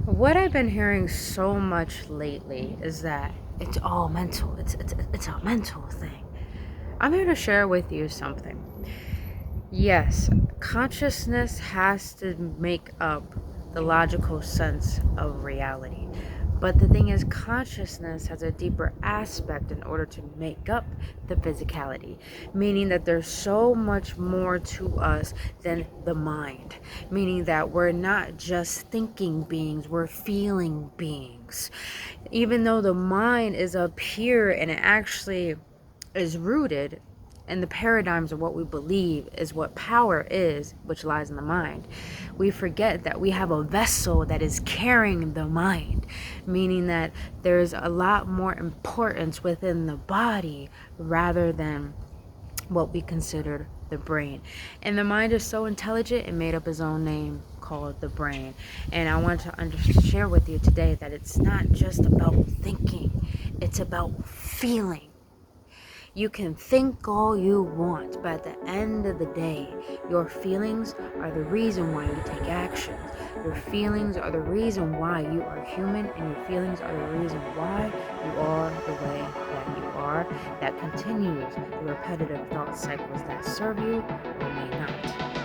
What I've been hearing so much lately is that it's all mental. It's a mental thing. I'm here to share with you something. Yes, consciousness has to make up the logical sense of reality. But the thing is, consciousness has a deeper aspect in order to make up the physicality, meaning that there's so much more to us than the mind, meaning that we're not just thinking beings, we're feeling beings. Even though the mind is up here and it actually is rooted in the paradigms of what we believe is what power is, which lies in the mind, we forget that we have a vessel that is carrying the mind, meaning that there's a lot more importance within the body rather than what we considered the brain. And the mind is so intelligent, it made up its own name called the brain. And I want to share with you today that it's not just about thinking, it's about feeling. You can think all you want, but at the end of the day, your feelings are the reason why you take action. Your feelings are the reason why you are human, and your feelings are the reason why you are the way that you are. That continues the repetitive thought cycles that serve you or may not serve you.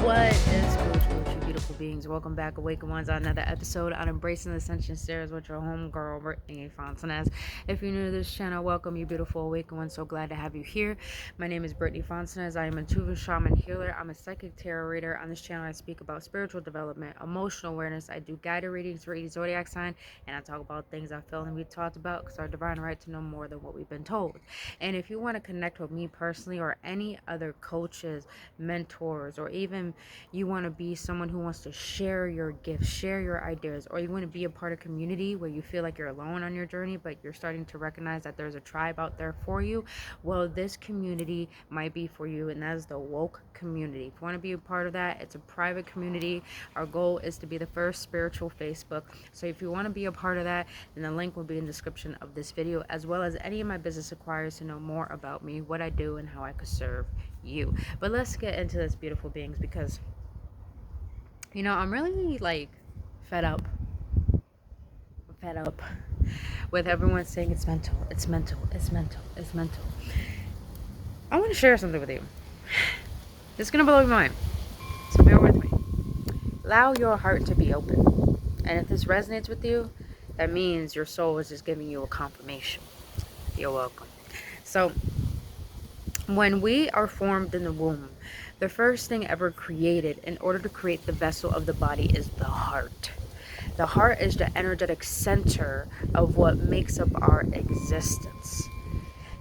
What is good, you beautiful beings? Welcome back, AwakenOnes, on another episode on Embracing the Ascension Stairs with your homegirl, Brittany Fontanez. If you're new to this channel, welcome, you beautiful AwakenOnes. So glad to have you here. My name is Brittany Fontanez. I am a intuitive shaman healer. I'm a psychic tarot reader. On this channel, I speak about spiritual development, emotional awareness. I do guided readings for each zodiac sign, and I talk about things I feel and be talked about because our divine right to know more than what we've been told. And if you want to connect with me personally or any other coaches, mentors, or even you want to be someone who wants to share your gifts, share your ideas, or you want to be a part of community where you feel like you're alone on your journey, but you're starting to recognize that there's a tribe out there for you, well, this community might be for you, and that is the woke community. If you want to be a part of that, it's a private community. Our goal is to be the first spiritual Facebook. So if you want to be a part of that, then the link will be in the description of this video, as well as any of my business acquires to know more about me, what I do, and how I could serve you. But let's get into this, beautiful beings, because I'm really fed up. I'm fed up with everyone saying it's mental, it's mental, it's mental, it's mental. I want to share something with you. It's gonna blow your mind, so bear with me. Allow your heart to be open, and if this resonates with you, that means your soul is just giving you a confirmation. You're welcome. So when we are formed in the womb, the first thing ever created in order to create the vessel of the body is the heart. The heart is the energetic center of what makes up our existence.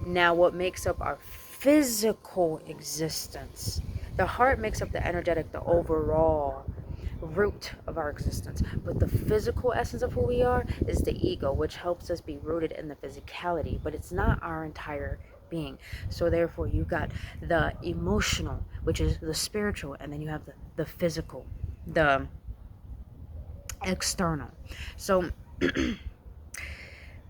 Now, what makes up our physical existence? The heart makes up the energetic, the overall root of our existence. But the physical essence of who we are is the ego, which helps us be rooted in the physicality, but it's not our entire being. So therefore you got the emotional, which is the spiritual, and then you have the physical, the external. So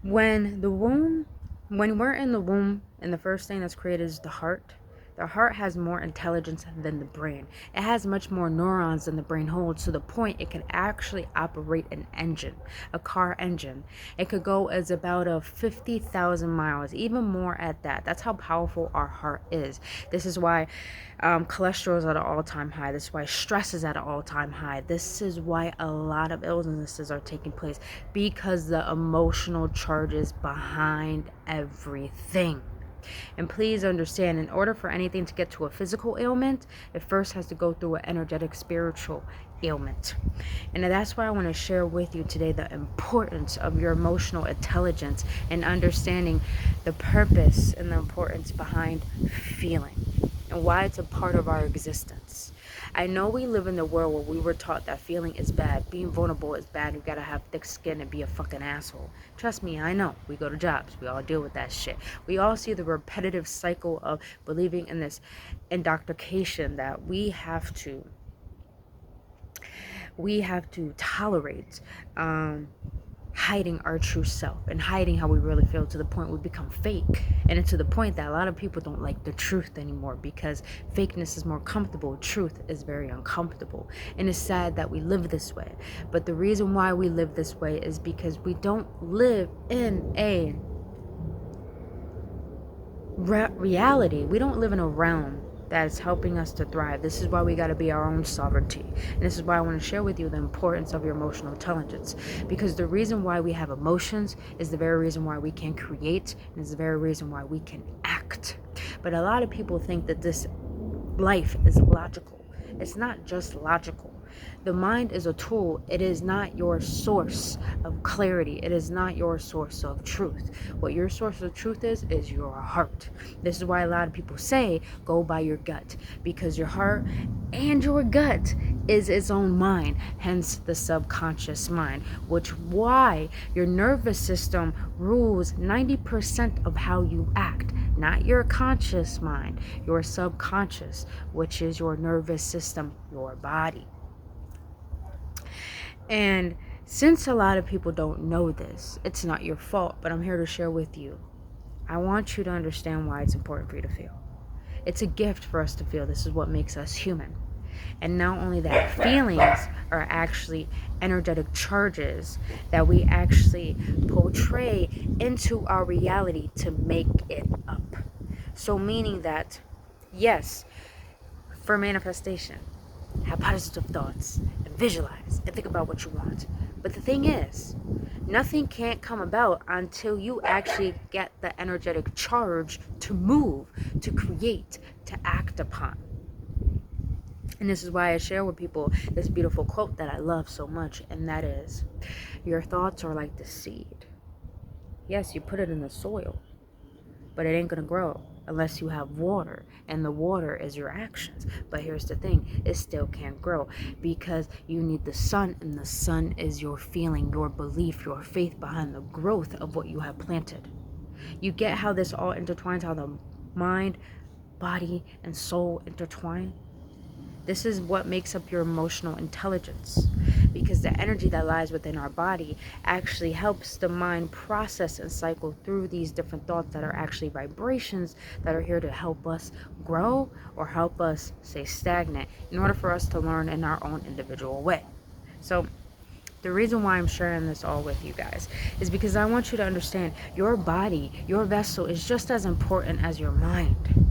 when we're in the womb, and the first thing that's created is the heart. The heart has more intelligence than the brain. It has much more neurons than the brain holds, to the point it can actually operate an engine, a car engine. It could go as about 50,000 miles, even more at that. That's how powerful our heart is. This is why cholesterol is at an all-time high. This is why stress is at an all-time high. This is why a lot of illnesses are taking place, because the emotional charges behind everything. And please understand, in order for anything to get to a physical ailment, it first has to go through an energetic, spiritual ailment. And that's why I want to share with you today the importance of your emotional intelligence and understanding the purpose and the importance behind feeling and why it's a part of our existence. I know we live in the world where we were taught that feeling is bad, being vulnerable is bad, you gotta have thick skin and be a fucking asshole. Trust me, I know. We go to jobs, we all deal with that shit. We all see the repetitive cycle of believing in this indoctrination that we have to tolerate hiding our true self and hiding how we really feel, to the point we become fake. And it's to the point that a lot of people don't like the truth anymore, because fakeness is more comfortable. Truth is very uncomfortable. And it's sad that we live this way. But the reason why we live this way is because we don't live in a reality. We don't live in a realm that is helping us to thrive. This is why we got to be our own sovereignty. And this is why I want to share with you the importance of your emotional intelligence. Because the reason why we have emotions is the very reason why we can create, and is the very reason why we can act. But a lot of people think that this life is logical. It's not just logical. The mind is a tool. It is not your source of clarity. It is not your source of truth. What your source of truth is your heart. This is why a lot of people say go by your gut, because your heart and your gut is its own mind, hence the subconscious mind, which why your nervous system rules 90% of how you act. Not your conscious mind, your subconscious, which is your nervous system, your body. And since a lot of people don't know this, it's not your fault, but I'm here to share with you. I want you to understand why it's important for you to feel. It's a gift for us to feel. This is what makes us human. And not only that, feelings are actually energetic charges that we actually portray into our reality to make it up. So meaning that, yes, for manifestation, have positive thoughts and visualize and think about what you want. But the thing is, nothing can't come about until you actually get the energetic charge to move, to create, to act upon. And this is why I share with people this beautiful quote that I love so much, and that is, your thoughts are like the seed. Yes, you put it in the soil, but it ain't gonna grow unless you have water, and the water is your actions. But here's the thing, it still can't grow because you need the sun, and the sun is your feeling, your belief, your faith behind the growth of what you have planted. You get how this all intertwines, how the mind, body, and soul intertwine? This is what makes up your emotional intelligence, because the energy that lies within our body actually helps the mind process and cycle through these different thoughts that are actually vibrations that are here to help us grow or help us stay stagnant in order for us to learn in our own individual way. So the reason why I'm sharing this all with you guys is because I want you to understand your body, your vessel is just as important as your mind.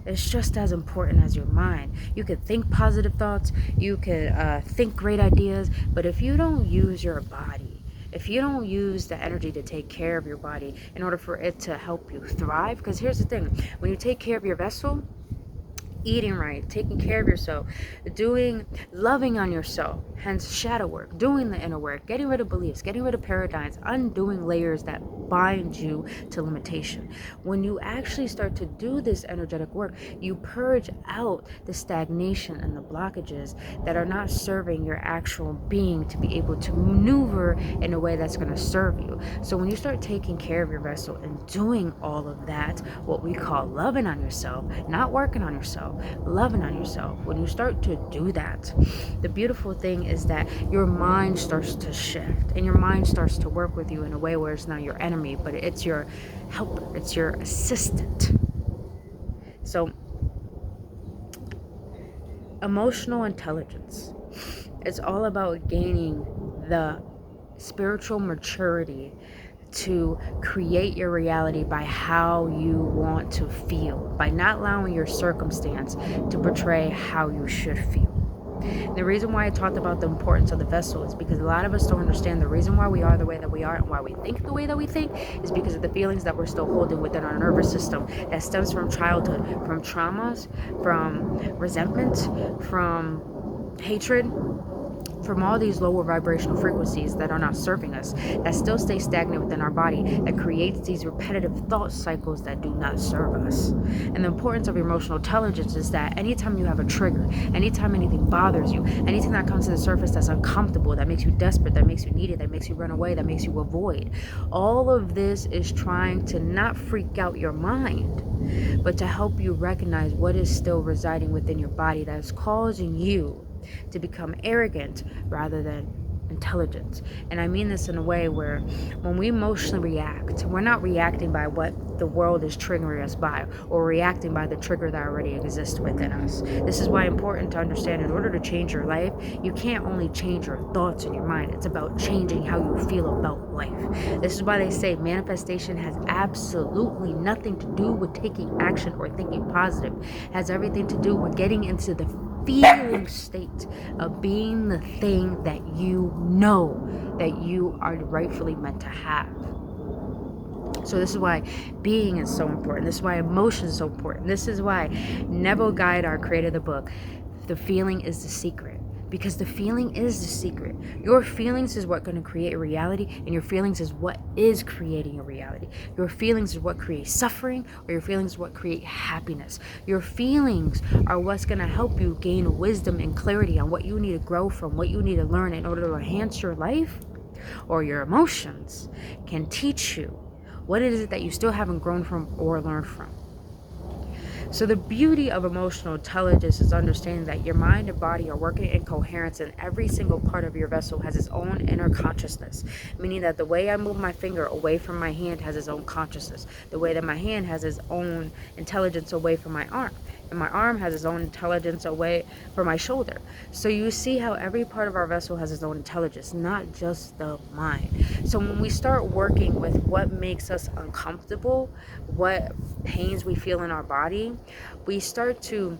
It's just as important as your mind. You could think positive thoughts, you could think great ideas, but if you don't use your body, if you don't use the energy to take care of your body in order for it to help you thrive, because here's the thing, when you take care of your vessel, eating right, taking care of yourself, loving on yourself, hence shadow work, doing the inner work, getting rid of beliefs, getting rid of paradigms, undoing layers that bind you to limitation. When you actually start to do this energetic work, you purge out the stagnation and the blockages that are not serving your actual being to be able to maneuver in a way that's going to serve you. So when you start taking care of your vessel and doing all of that, what we call loving on yourself, not working on yourself, loving on yourself, when you start to do that, the beautiful thing is that your mind starts to shift, and your mind starts to work with you in a way where it's not your enemy, but it's your helper, it's your assistant. So emotional intelligence, it's all about gaining the spiritual maturity to create your reality by how you want to feel, by not allowing your circumstance to portray how you should feel. The reason why I talked about the importance of the vessel is because a lot of us don't understand the reason why we are the way that we are and why we think the way that we think is because of the feelings that we're still holding within our nervous system that stems from childhood, from traumas, from resentment, from hatred, from all these lower vibrational frequencies that are not serving us, that still stay stagnant within our body, that creates these repetitive thought cycles that do not serve us. And the importance of emotional intelligence is that anytime you have a trigger, anytime anything bothers you, anything that comes to the surface that's uncomfortable, that makes you desperate, that makes you needed, that makes you run away, that makes you avoid, all of this is trying to not freak out your mind, but to help you recognize what is still residing within your body that is causing you to become arrogant rather than intelligence. And I mean this in a way where when we emotionally react, we're not reacting by what the world is triggering us by, or reacting by the trigger that already exists within us. This is why it's important to understand, in order to change your life, you can't only change your thoughts in your mind. It's about changing how you feel about life. This is why they say manifestation has absolutely nothing to do with taking action or thinking positive. It has everything to do with getting into the feeling state of being the thing that you know that you are rightfully meant to have. So this is why being is so important. This is why emotion is so important. This is why Neville Goddard created the book, The Feeling is the Secret. Because the feeling is the secret. Your feelings is what going to create reality, and your feelings is what is creating your reality. Your feelings is what creates suffering, or your feelings is what create happiness. Your feelings are what's going to help you gain wisdom and clarity on what you need to grow from, what you need to learn in order to enhance your life. Or your emotions can teach you what it is that you still haven't grown from or learned from. So the beauty of emotional intelligence is understanding that your mind and body are working in coherence, and every single part of your vessel has its own inner consciousness. Meaning that the way I move my finger away from my hand has its own consciousness. The way that my hand has its own intelligence away from my arm. And my arm has its own intelligence away from my shoulder. So you see how every part of our vessel has its own intelligence, not just the mind. So when we start working with what makes us uncomfortable, what pains we feel in our body, we start to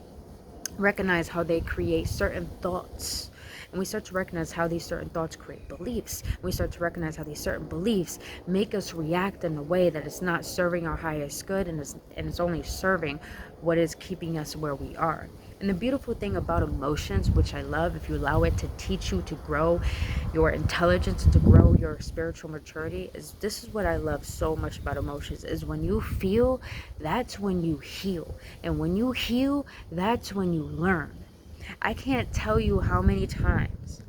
recognize how they create certain thoughts. And we start to recognize how these certain thoughts create beliefs. We start to recognize how these certain beliefs make us react in a way that is not serving our highest good, and it's only serving what is keeping us where we are. And the beautiful thing about emotions, which I love, if you allow it to teach you to grow your intelligence and to grow your spiritual maturity, is this is what I love so much about emotions, is when you feel, that's when you heal. And when you heal, that's when you learn. I can't tell you how many times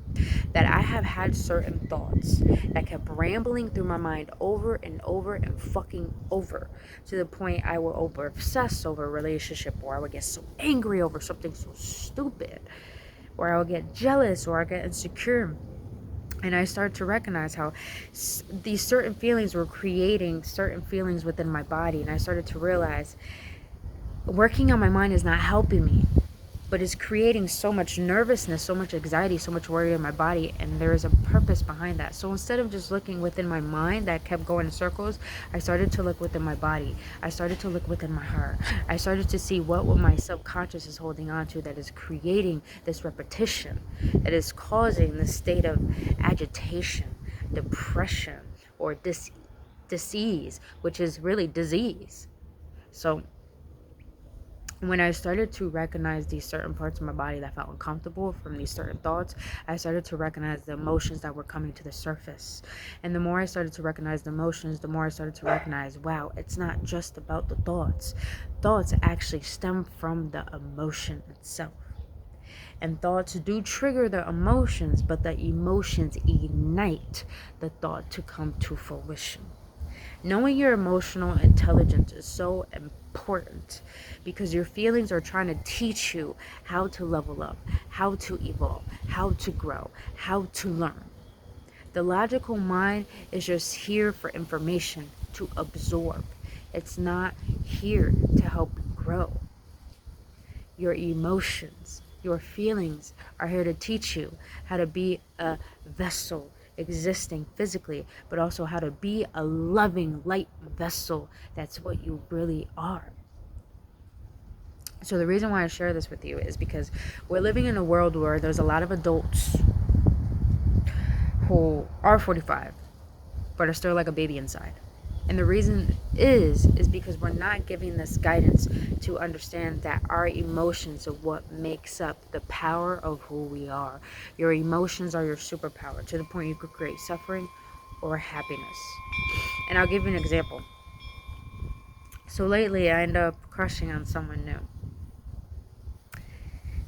that I have had certain thoughts that kept rambling through my mind over and over and fucking over, to the point I will over obsess over a relationship, or I would get so angry over something so stupid, or I would get jealous, or I get insecure. And I start to recognize how these certain feelings were creating certain feelings within my body. And I started to realize working on my mind is not helping me, but it's creating so much nervousness, so much anxiety, so much worry in my body, and there is a purpose behind that. So instead of just looking within my mind that kept going in circles, I started to look within my body. I started to look within my heart. I started to see what my subconscious is holding on to that is creating this repetition, that is causing this state of agitation, depression, or disease, which is really disease. So when I started to recognize these certain parts of my body that felt uncomfortable from these certain thoughts, I started to recognize the emotions that were coming to the surface. And the more I started to recognize the emotions, the more I started to recognize, wow, it's not just about the thoughts. Thoughts actually stem from the emotion itself. And thoughts do trigger the emotions, but the emotions ignite the thought to come to fruition. Knowing your emotional intelligence is so important, because your feelings are trying to teach you how to level up, how to evolve, how to grow, how to learn. The logical mind is just here for information to absorb. It's not here to help grow. Your emotions, your feelings are here to teach you how to be a vessel existing physically, but also how to be a loving light vessel. That's what you really are. So the reason why I share this with you is because we're living in a world where there's a lot of adults who are 45 but are still like a baby inside. And the reason is because we're not giving this guidance to understand that our emotions are what makes up the power of who we are. Your emotions are your superpower, to the point you could create suffering or happiness. And I'll give you an example. So lately I end up crushing on someone new.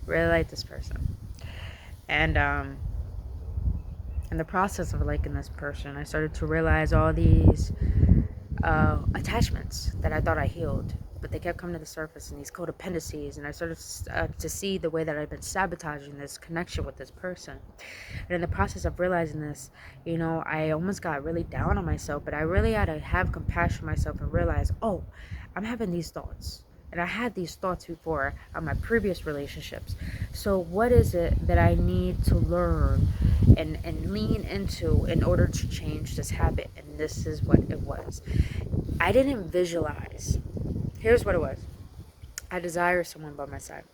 Really like this person. And in the process of liking this person, I started to realize all these attachments that I thought I healed. but they kept coming to the surface, and these codependencies, and I started to see the way that I've been sabotaging this connection with this person. And in the process of realizing this, I almost got really down on myself, but I really had to have compassion on myself and realize, oh, I'm having these thoughts. And I had these thoughts before on my previous relationships. So what is it that I need to learn and lean into in order to change this habit? And this is what it was. I didn't visualize. Here's what it was. I desire someone by my side.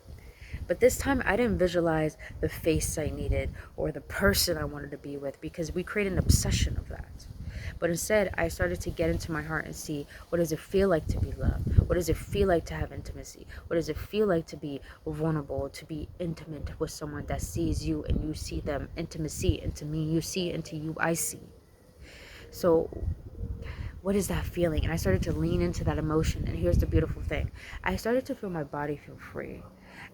But this time I didn't visualize the face I needed or the person I wanted to be with, because we create an obsession of that. But instead, I started to get into my heart and see, what does it feel like to be loved? What does it feel like to have intimacy? What does it feel like to be vulnerable, to be intimate with someone that sees you and you see them? Intimacy into me, you see, into you, I see. So what is that feeling? And I started to lean into that emotion. And here's the beautiful thing. I started to feel my body feel free.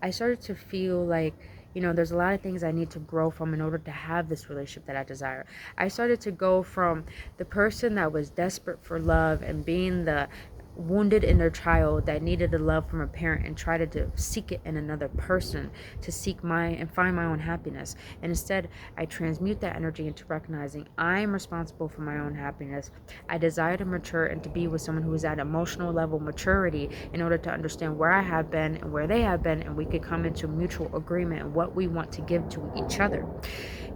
I started to feel like, there's a lot of things I need to grow from in order to have this relationship that I desire. I started to go from the person that was desperate for love and being the wounded inner child that needed the love from a parent and tried to seek it in another person to seek and find my own happiness. And instead, I transmute that energy into recognizing I am responsible for my own happiness. I desire to mature and to be with someone who is at emotional level maturity in order to understand where I have been and where they have been, and we could come into mutual agreement and what we want to give to each other.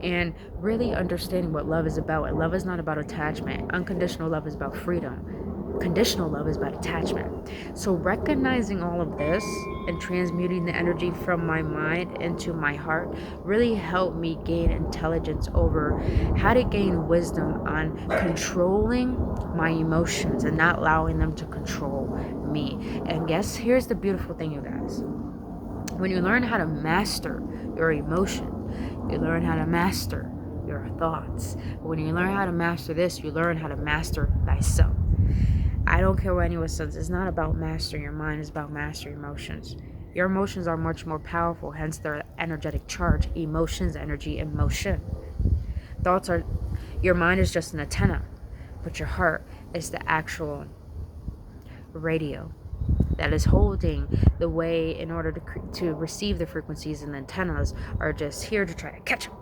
And really understanding what love is about. And love is not about attachment. Unconditional love is about freedom. Conditional love is about attachment. So recognizing all of this and transmuting the energy from my mind into my heart really helped me gain intelligence over how to gain wisdom on controlling my emotions and not allowing them to control me. And here's the beautiful thing, you guys. When you learn how to master your emotion, you learn how to master your thoughts. When you learn how to master this, you learn how to master thyself. I don't care what anyone says. It's not about mastering your mind. It's about mastering emotions. Your emotions are much more powerful, hence their energetic charge. Emotions, energy, and motion. Your mind is just an antenna, but your heart is the actual radio that is holding the way in order to receive the frequencies, and the antennas are just here to try to catch them.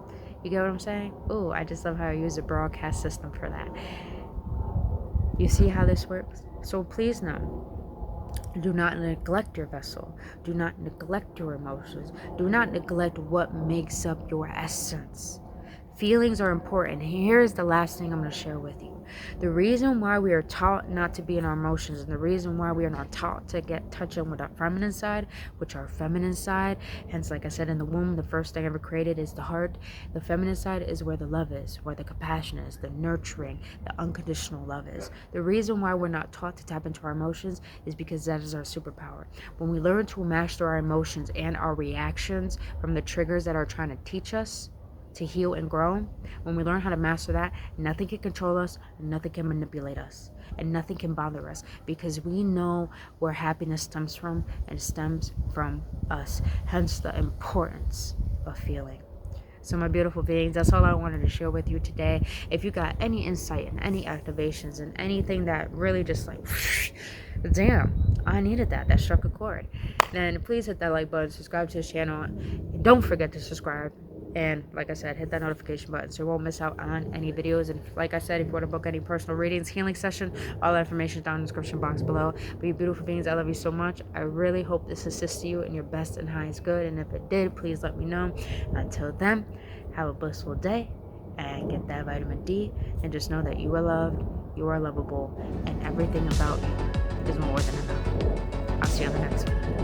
You get what I'm saying? Oh, I just love how I use a broadcast system for that. You see how this works? So please know, do not neglect your vessel. Do not neglect your emotions. Do not neglect what makes up your essence. Feelings are important. Here's the last thing I'm going to share with you. The reason why we are taught not to be in our emotions, and the reason why we are not taught to get touch in with our feminine side, which our feminine side, hence, like I said, in the womb, the first thing ever created is the heart. The feminine side is where the love is, where the compassion is, the nurturing, the unconditional love is. The reason why we're not taught to tap into our emotions is because that is our superpower. When we learn to master our emotions and our reactions from the triggers that are trying to teach us to heal and grow, when we learn how to master that, nothing can control us, nothing can manipulate us, and nothing can bother us, because we know where happiness stems from, and it stems from us. Hence the importance of feeling. So my beautiful beings, that's all I wanted to share with you today. If you got any insight and any activations and anything that really just like, damn, I needed that struck a chord, then please hit that like button, subscribe to this channel, and don't forget to subscribe. And like I said, hit that notification button so you won't miss out on any videos. And like I said, if you want to book any personal readings, healing session, all that information is down in the description box below. But you beautiful beings, I love you so much. I really hope this assists you in your best and highest good. And if it did, please let me know. Until then, have a blissful day and get that vitamin D. And just know that you are loved, you are lovable, and everything about you is more than enough. I'll see you on the next one.